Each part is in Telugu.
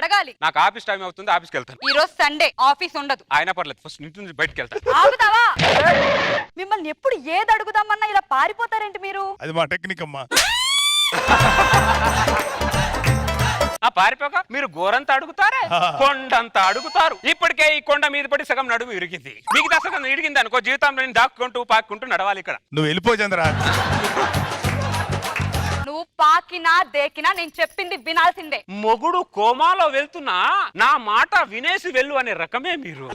అడగాలి. నాకు ఆఫీస్ టైం అవుతుంది, ఆఫీస్కి వెళ్తాను. ఈ రోజు సండే, ఆఫీస్ ఉండదు. అయినా పర్లేదు, ఫస్ట్ ఇంటి నుంచి బయటకు వెళ్తాను. ఆగుతావా? మిమ్మల్ని ఎప్పుడు ఏది అడుగుదామన్నా ఇలా పారిపోతారేంటి మీరు? అది మా టెక్నిక్ అమ్మా. పారిపోక మీరు గోరంతా అడుగుతారే, కొండంతా అడుగుతారు. ఇప్పటికే ఈ కొండ మీద పడి సగం నడుము ఇరిగింది. మిగతా సగం ఇరిగింది అనుకో, జీవితంలో నేను దాక్కుంటూ పాక్కుంటూ నడవాలి ఇక్కడ. నువ్వు వెళ్ళిపో చంద్ర. నువ్వు పాకినా దేకినా నేను చెప్పింది వినాల్సిందే. మొగుడు కోమాలో వెళ్తున్నా నా మాట వినేసి వెళ్ళు అనే రకమే మీరు.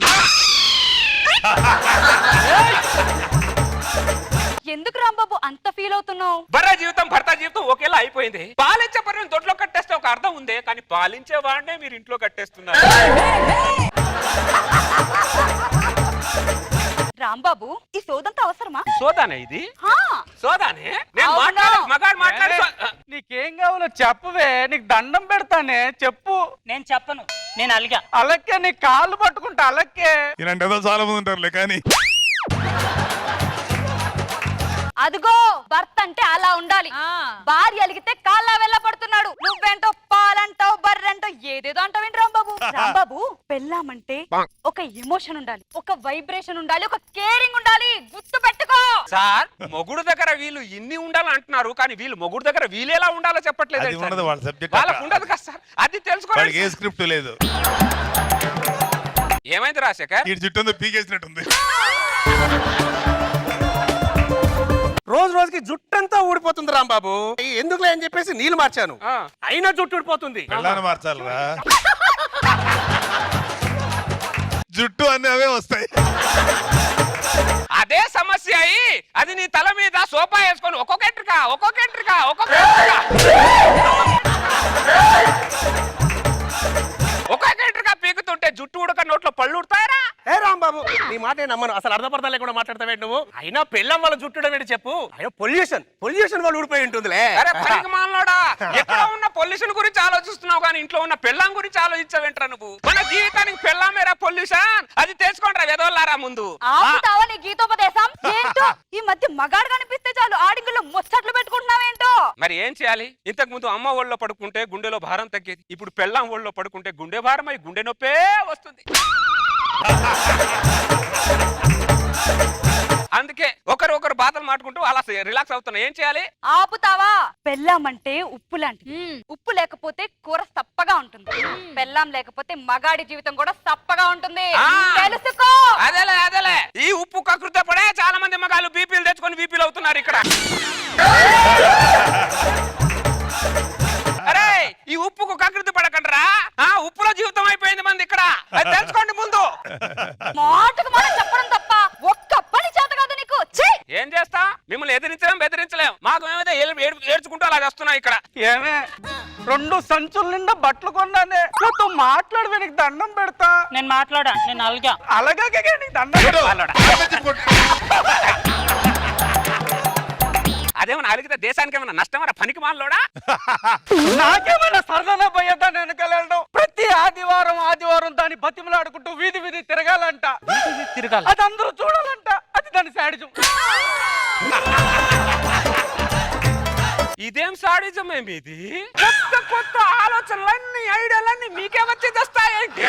ఎందుకు రాంబాబు అంత ఫీల్ అవుతున్నావు? భర్త జీవితం భర్త జీవితం ఒకేలా అయిపోయింది. పాలించే పర్యం దొడ్లో కట్టేస్తే ఒక అర్థం ఉందే, కానీ పాలించే వాడినే మీరు ఇంట్లో కట్టేస్తున్నారు. రాంబాబు, ఈ సోదంతా అవసరమా? సోదానే ఇది? సోదానే? మగాడు మాట్లాడి నీకేం కావాలో చెప్పవే, నీకు దండం పెడతానే, చెప్పు. నేను చెప్పను, నేను అలిగా. అలక్కే నీ కాళ్ళు పట్టుకుంటా, అలక్కే. ఇలాంటి ఏదో చాలా మంది ఉంటారులే. కానీ అదిగో భర్త అంటే అలా ఉండాలి. భార్య అలిగితే కాళ్ళ వెళ్ళ పడుతున్నాడు. నువ్వేంటో పాలంటావు, బర్రెంటావు, ఏదేదో అంటావేంటి రాంబాబు? రాంబాబు, పెళ్ళామంటే ఒక ఎమోషన్ ఉండాలి, ఒక వైబ్రేషన్ ఉండాలి, ఒక కేరింగ్ ఉండాలి. గుర్తు పెట్టుకో సార్. మొగుడు దగ్గర వీళ్ళు ఇన్ని ఉండాలని అంటున్నారు, కానీ వీళ్ళు మొగుడు దగ్గర వీళ్ళేలా ఉండాలో చెప్పట్లేదు. వాళ్ళ సబ్జెక్ట్ వాళ్ళకు ఉండదు కదా సార్, అది తెలుసుకోవాలి. ఏ స్క్రిప్ట్ లేదు. ఏమైంది రాజశేఖర్? ఈ జుట్టు పీకేసినట్టుంది. రోజు రోజుకి జుట్టంతా ఊడిపోతుంది రాంబాబు. ఎందుకులే అని చెప్పేసి నీళ్ళు మార్చాను, అయినా జుట్టు ఊడిపోతుంది. పెళ్ళాన్ని మార్చాలరా, జుట్టు అన్ని అవే వస్తాయి. అదే సమస్య అయి అది నీ తల మీద సోఫా వేసుకొని ఒక్కొక్క ఎంట్రికా పీకుతుంటే జుట్టు ఉడక నోట్లో పళ్ళు ఉడతాయరా? ఏ రాంబాబు, నీ మాట నమ్మను. అసలు అర్థపర్థం లేకుండా మాట్లాడతావే నువ్వు. అయినా పెళ్ళం వాళ్ళ జుట్టు ఏంటి చెప్పు. అయినా పొల్యూషన్ వాళ్ళు ఊడిపోయి ఉంటుందిలే. అరే పనికి మాలోడా, ఎక్కడ ఉన్న పొల్యూషన్ గురించి ఆలోచిస్తున్నావు కానీ ఇంట్లో ఉన్న పెళ్ళాం గురించి ఆలోచించవేంట్రా నువ్వు? మన జీవితానికి పెళ్ళామేరా పొల్యూషన్, అది తెలుసుకోండిరా వెదోళ్ళారా ముందు. ఆపుతావా నీ గీతోపదేశం? ఏంటో ఈ మధ్య మగాడు కనిపిస్తే చాలు ఆడింగుల్లో ముచ్చట్లు పెట్టుకుంటున్నావేంటో. మరి ఏం చేయాలి? ఇంతకు ముందు అమ్మ ఒళ్ళో పడుకుంటే గుండెలో భారం తగ్గేది, ఇప్పుడు పెళ్ళాం ఒళ్ళో పడుకుంటే గుండె భారం అయి గుండె నొప్పే వస్తుంది. అందుకే ఒకరు బాధలు మాట్లాడుకుంటూ అలా రిలాక్స్ అవుతున్నా. ఏం చేయాలి? ఆపుతావా? పెళ్ళామంటే ఉప్పు లాంటిది. ఉప్పు లేకపోతే కూర సప్పగా ఉంటుంది, పెళ్ళాం లేకపోతే మగాడి జీవితం కూడా సప్పగా ఉంటుంది. తెలుసుకో. అదేలే ఈ ఉప్పు కకృత పడే చాలా మంది మగాళ్ళు బీపీలు తెచ్చుకొని బీపీలు అవుతున్నారు ఇక్కడ. అరే ఈ ఉప్పుకు కకృతి పడకండ్రా, ఉప్పులో జీవితం అయిపోయింది మంది ఇక్కడ, అది తెలుసుకోండి ముందు. మాటకు మాట చెప్పడం తప్ప ఒక్క పని చేత కాదు నీకు. ఏం చేస్తా? మిమ్మల్ని బెదిరించలేం. మాకు మేమైతే ఏడ్చుకుంటూ అలా వస్తున్నాం ఇక్కడ. ఏమే 2 సంచుల నిండా బట్టలు కొన్నానే, నువ్వు మాట్లాడవే, నీకు దండం పెడతా. నేను మాట్లాడా, నేను అలిగా. అలాగే నీకు దండం పెడతా. అదేమన్నా అలిగితే దేశానికి ఏమన్నా నష్టమరా పనికి మాలోడా? నాకేమన్నా సరదానా పోయేదా వెనకాలడం? ప్రతి ఆదివారం దాన్ని బతిమలాడుకుంటూ వీధి తిరగాలంట. అది అందరూ చూడాలంట. అది దాని శాడిజం. ఇదేం సాడిజం ఏమిది? కొత్త ఆలోచనలన్నీ ఐడియాలన్నీ మీకే వచ్చి తెస్తాయేంటి?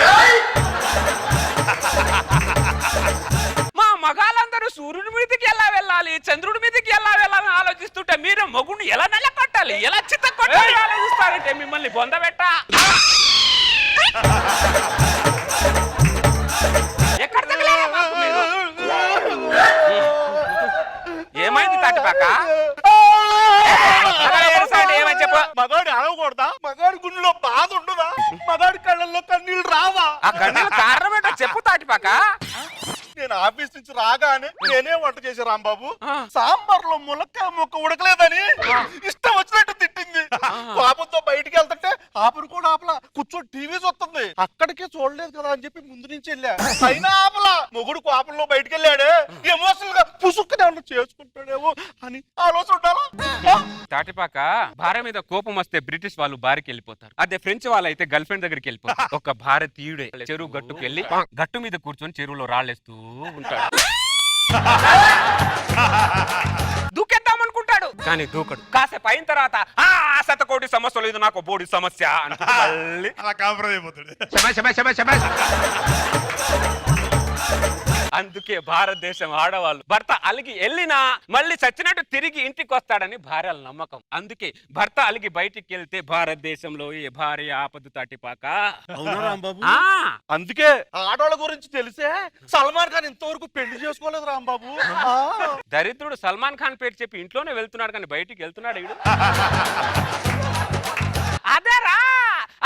మా మగాళ్ళందరూ సూర్యుడి మీదకి ఎలా వెళ్ళాలి, చంద్రుడి మీదకి ఎలా వెళ్ళాలని ఆలోచిస్తుంటే మీరు మొగుడిని ఎలా నెలకొట్టాలి, ఎలా చిత్త కొట్టాలి ఆలోచిస్తారంటే మిమ్మల్ని బొందబెట్ట. ఎక్కడ తగిలారా మాకు మీరు? ఏమైంది తాటిపాక? ఏమని చెప్పు. మగాడు అడగకూడదా? మగాడి గుండెలో బాధ ఉండదా? మగాడి కళ్ళల్లో కన్నీళ్ళు రావా? ఆ కన్నీళ్ళ కారణం ఏంటో చెప్పు తాటిపాక. నేను ఆఫీస్ నుంచి రాగానే నేనే వంట చేసే రాంబాబు, సాంబార్ లో ములక్కాయ ముక్క ఉడకలేదని ఇష్టం వచ్చినట్టు తిట్టింది. పాపంతో బయటికి వెళ్తుంటే ఆపరు కూడా ఆపలా, కూర్చొని టీవీ చూస్తుంది. అక్కడికే చూడలేదు కదా అని చెప్పి ముందు నుంచి వెళ్ళా, అయినా ఆపలా. మొగుడు కోపంలో బయటికి వెళ్ళాడే, ఎమోషనల్ గా పుసుక్కునే చేసుకుంటాడేమో అని ఆలోచన ఉండాలా? తాటిపాక భార్య మీద కోపం వస్తే బ్రిటిష్ వాళ్ళు బారికి వెళ్ళిపోతారు, అదే ఫ్రెంచ్ వాళ్ళు అయితే గర్ల్ ఫ్రెండ్ దగ్గరికి వెళ్ళిపోతారు. ఒక భారతీయుడే చెరువు గట్టుకు వెళ్ళి గట్టు మీద కూర్చొని చెరువులో రాళ్ళేస్తూ ఉంటాడు. దూకేద్దామనుకుంటాడు, కానీ దూకడు. కాసేపు అయిన తర్వాత ఆ 1,000,000 సమస్యలు, ఇది నాకు బోడి సమస్య అంటూ మళ్ళీ అలా కాంప్రమైజ్ అయిపోతాడు. అందుకే భారతదేశం ఆడవాళ్ళు భర్త అలిగి వెళ్ళినా మళ్ళీ చచ్చినట్టు తిరిగి ఇంటికి వస్తాడని భార్యల నమ్మకం. అందుకే భర్త అలిగి బయటికి వెళ్తే భారతదేశంలో ఏ భార్య ఆపదు తాటిపాక. అవునా రాంబాబు? ఆ, అందుకే ఆడవాళ్ళ గురించి తెలిసే సల్మాన్ ఖాన్ ఇంతవరకు పెళ్లి చేసుకోలేదు రాంబాబు. దరిద్రుడు సల్మాన్ ఖాన్ పేరు చెప్పి ఇంట్లోనే వెళ్తున్నాడు కానీ బయటికి వెళ్తున్నాడు వీడు. అదేరా,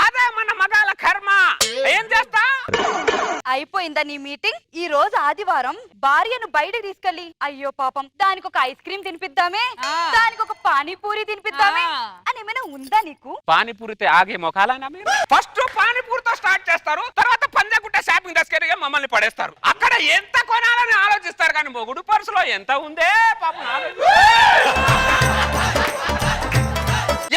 అదే మన మగాల కర్మ. ఏం చేస్తా? అయిపోయిందా నీ మీటింగ్? ఈ రోజు ఆదివారం భార్యను బయటకు తీసుకెళ్లి అయ్యో పాపం దానికి ఒక ఐస్ క్రీమ్ తినిపిద్దామే, దానికి ఒక పానీపూరి తినిపిద్దామే అని ఏమైనా ఉందా నీకు? పానీపూరితే ఆగే మొఖాలనా మీరు? ఫస్ట్ పానీపూరితో స్టార్ట్ చేస్తారు, తర్వాత పంజాగుట్ట షాపింగ్ తీసుకెళ్ళి మమ్మల్ని పడేస్తారు. అక్కడ ఎంత కొనాలని ఆలోచిస్తారు కానీ మొగుడు పర్సులో ఎంత ఉందే పాపం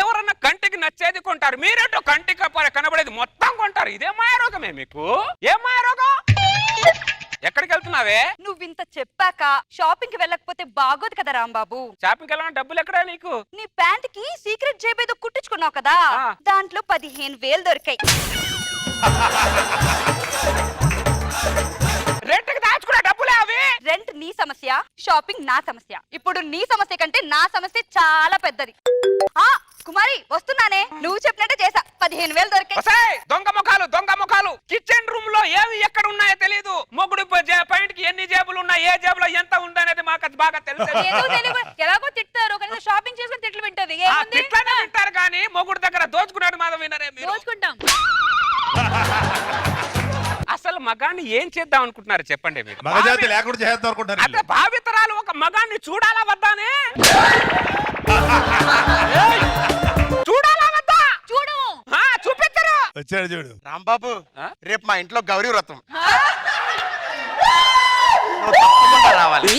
ఎవరన్నా కంటికి నచ్చేది కొంటారు, మీరేటో కంటికి కనబడేది మొత్తం కొంటారు. ఇదే మాయరోగమే మీకు. ఏం మాయరోగం? ఎక్కడికి వెళ్తున్నావే? నువ్వింత చెప్పాక షాపింగ్ కి వెళ్ళకపోతే బాగోదు కదా రాంబాబు. షాపింగ్ వెళ్ళాలని డబ్బులు ఎక్కడా నీకు? నీ ప్యాంట్ కి సీక్రెట్ జేబు ఏదో కుట్టించుకున్నావు కదా, దాంట్లో 15,000 దొరికాయి. రెంట్కి దాచుకునే డబ్బులే అవి. రెంట్ నీ సమస్య, షాపింగ్ నా సమస్య. ఇప్పుడు నీ సమస్య కంటే నా సమస్య చాలా పెద్దది. ఆ కుమారి వస్తున్నానే, నువ్వు చెప్పినట్టే చేసా, 15,000 దొరికాయి. ఒసేయ్, దొంగ ముఖాలు కిచెన్ రూమ్ లో ఏవి ఎక్కడ ఉన్నాయో తెలియదు. మొగుడు పాయింట్ కి ఎన్ని జేబులు ఉన్నాయి, ఏ జేబులో ఎంత ఉందనేది మాకు అది బాగా తెలుసు. ఎలాగో తిట్టారు కనీసం షాపింగ్ చేసుకుని తిట్లు వింటది. తిట్లనే వింటారు కానీ మొగుడు దగ్గర దోచుకున్నాడు మాత్రం వినరే మీరు. దోచుకుంటాం. అసలు మగాన్ని ఏం చేద్దాం అనుకుంటున్నారు చెప్పండి మీరు? మగజాతి లేకుండా చేద్దాం అనుకుంటారు. అంటే భావితరాలు ఒక మగాన్ని చూడాలా వద్దానే? చూడాలా వద్దా? చూడు, చూపించరు. వచ్చాడు చూడు రాంబాబు, రేపు మా ఇంట్లో గౌరీ వ్రతం. రావాలి.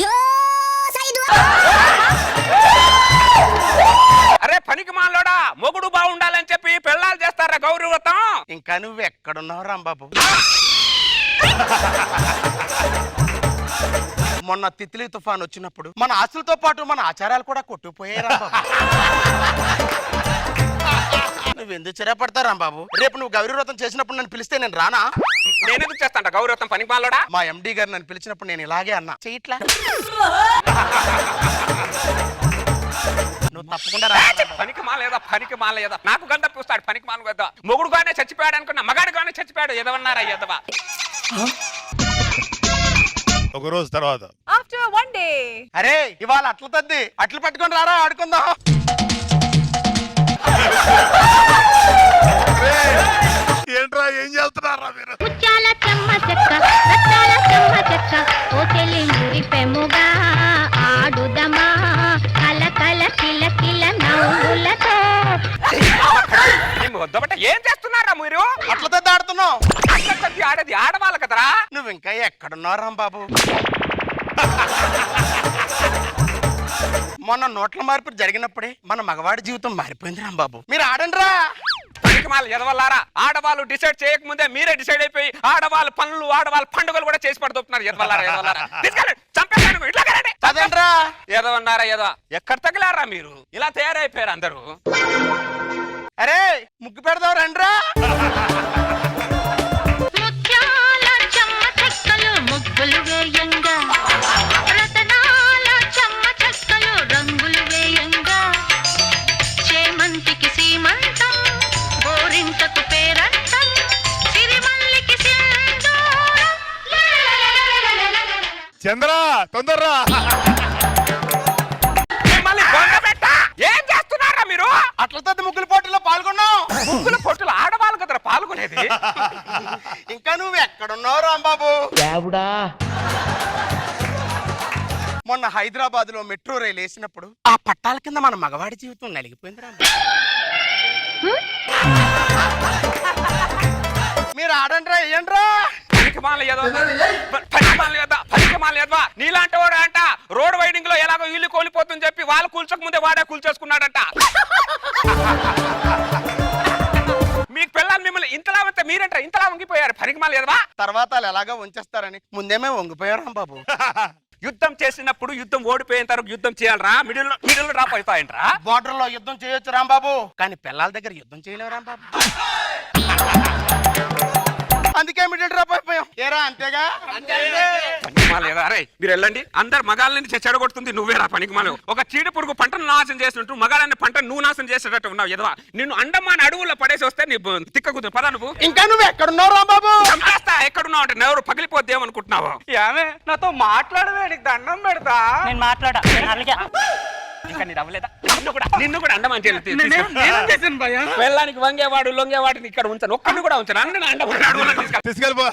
అరే పనికి మాలోడా, మొగుడు బాగుండాలని చెప్పి పెళ్ళాలు చేస్తారా గౌరీ వ్రతం? ఇంకా నువ్వు ఎక్కడున్నావు రాంబాబు? మొన్న తిత్లీ తుఫాన్ వచ్చినప్పుడు మన ఆస్తులతో పాటు మన ఆచారాలు కూడా కొట్టుకుపోయాయి రాంబాబు. నువ్వు ఎందుకు చిరపడతా రాంబాబు? రేపు నువ్వు గౌరీ వ్రతం చేసినప్పుడు నన్ను పిలిస్తే నేను రానా? నేనెందుకు చేస్తాంట గౌరీ వ్రతం పనికి మాలోడా? మా ఎండి గారు నన్ను పిలిచినప్పుడు నేను ఇలాగే అన్నా, చెయ్యట్లా. నువ్వు తప్పకుండా రా. పనికి మాలేదా నాకు గంట పూస్తాడు. పనికి మాల కదా, మొగుడుగానే చచ్చిపోయాడు అనుకున్నా, మగాడుగానే చచ్చిపోయాడు. ఎదవన్నారా ఎదవా? ఒక రోజు తర్వాత ఆఫ్టర్ 1 డే. అరే ఇవాళ అట్ల తద్ది, అట్లు పట్టుకొని రారా ఆడుకుందాం. ఏంట్రా ఏం చేస్తున్నారా మీరు? ముత్యాల చెమ్మ చెక్క రత్నాల చెమ్మ చెక్క ఓ చెల్లి మురిపెముగా ఆడుదమా కల కల కిల కిల నవ్వులతో. ఏం చేస్తున్నారా మీరు? అట్ల తద్ది ఆడుతున్నావు. అట్లా తప్పి ఆడేది ఆడవాళ్ళ కదరా. నువ్వు ఇంకా ఎక్కడున్నావు రాంబాబు? మొన్న నోట్ల మార్పు జరిగినప్పుడే మన మగవాడి జీవితం మారిపోయింది రాంబాబు. మీరు ఆడండి రా. పనికి మాల ఎదవల్లారా, ఆడవాళ్ళు డిసైడ్ చేయకముందే మీరే డిసైడ్ అయిపోయి ఆడవాళ్ళ పనులు ఆడవాళ్ళ పండుగలు కూడా చేసి పడుతున్నారు. ఎదవల్లారా చంపేశాను. ఇట్లా అదేంట్రా ఎదవన్నారా ఎదవ? ఎక్కడ తగిలారా మీరు? ఇలా తయారైపోయారు అందరూ. అరే ముగ్గు పెడదాం రండ్రా. ముత్యాల చెమ్మ చెక్కలు ముగ్గులు వేయంగా రతనాల చెమ్మ చెక్కలు రంగులు వేయంగా చేమంతికి సీమంతం గోరింటకు పేరంతం సిరిమల్లికి సింధూరం. చంద్ర తొందరరా. మిమ్మల్ని బొందబెట్ట. ఏం చేస్తున్నారా మీరు? అట్ల తద్ది ముగ్గుల పోటీలో పాల్గొన్నావు. ముగ్గుల పొట్టులు ఆడవాళ్ళు కదరా పాల్గొనేది. ఇంకా నువ్వు ఎక్కడున్నావు రాంబాబు? మొన్న హైదరాబాద్ లో మెట్రో రైలు వేసినప్పుడు ఆ పట్టాల కింద మన మగవాడి జీవితం నలిగిపోయింది రా. మీరు ఆడండి రా, వేయండి రా. నీలాంటి వాడు అంట రోడ్ వైడింగ్ లో ఎలాగో ఇల్లు కోల్పోతుందని చెప్పి వాళ్ళు కూల్చక ముందే వాడే కూల్చేసుకున్నాడంట. మీకు పిల్లలు మిమ్మల్ని ఇంతలా ఉంటే మీరంట ఇంతలా వంగిపోయారు. పనికి మాల ఎదవా. తర్వాత వాళ్ళు ఎలాగో ఉంచేస్తారని ముందేమే వంగిపోయారు బాబు. యుద్ధం చేసినప్పుడు యుద్ధం ఓడిపోయిన తర్వాత యుద్ధం చేయాలరా మిడిల్ డ్రాప్ అవుతాయంట్రా బోర్డర్ లో యుద్ధం చేయొచ్చు రాంబాబు కానీ పిల్లల దగ్గర యుద్ధం చేయలేవు రాంబాబు అందుకే మిడిల్ డ్రాప్ అయిపోయాం ఏరా అంతేగా అరే మీరు వెళ్ళండి అందరు మగాళ్ళని చెడగొడుతుంది నువ్వేరా పనికి మనం ఒక చీడ పురుగు పంటను నాశనం చేసినట్టు మగాళ్ళని పంట నువ్వు నాశనం చేసేటట్టు ఉన్నావు ఎదవా నిన్ను అండమాన్ అడవుల్లో పడేసి వస్తే నీ తిక్క కుదురు పదా నువ్వు ఇంకా నువ్వు ఎక్కడున్నావు రాంబాబు చంపేస్తా ఎక్కడున్నావు అంటే ఎవరు పగిలిపోద్దేమనుకుంటున్నావు ఏమే నాతో మాట్లాడవే నీకు దండం పెడతా నేను మాట్లాడా నేను అలిగా ఇంకా నీ అవ్వలేదా నిన్ను కూడా అండమాన్ నేనేం చేశాను భయ్యా వెళ్ళడానికి వంగేవాడు లొంగేవాడిని ఇక్కడ ఉంచాను ఒక్కడిని కూడా ఉంచాను అన్న అండమాన్ అడవుల్లో తీసుకెళ్ళి తీసుకెళ్ళిపో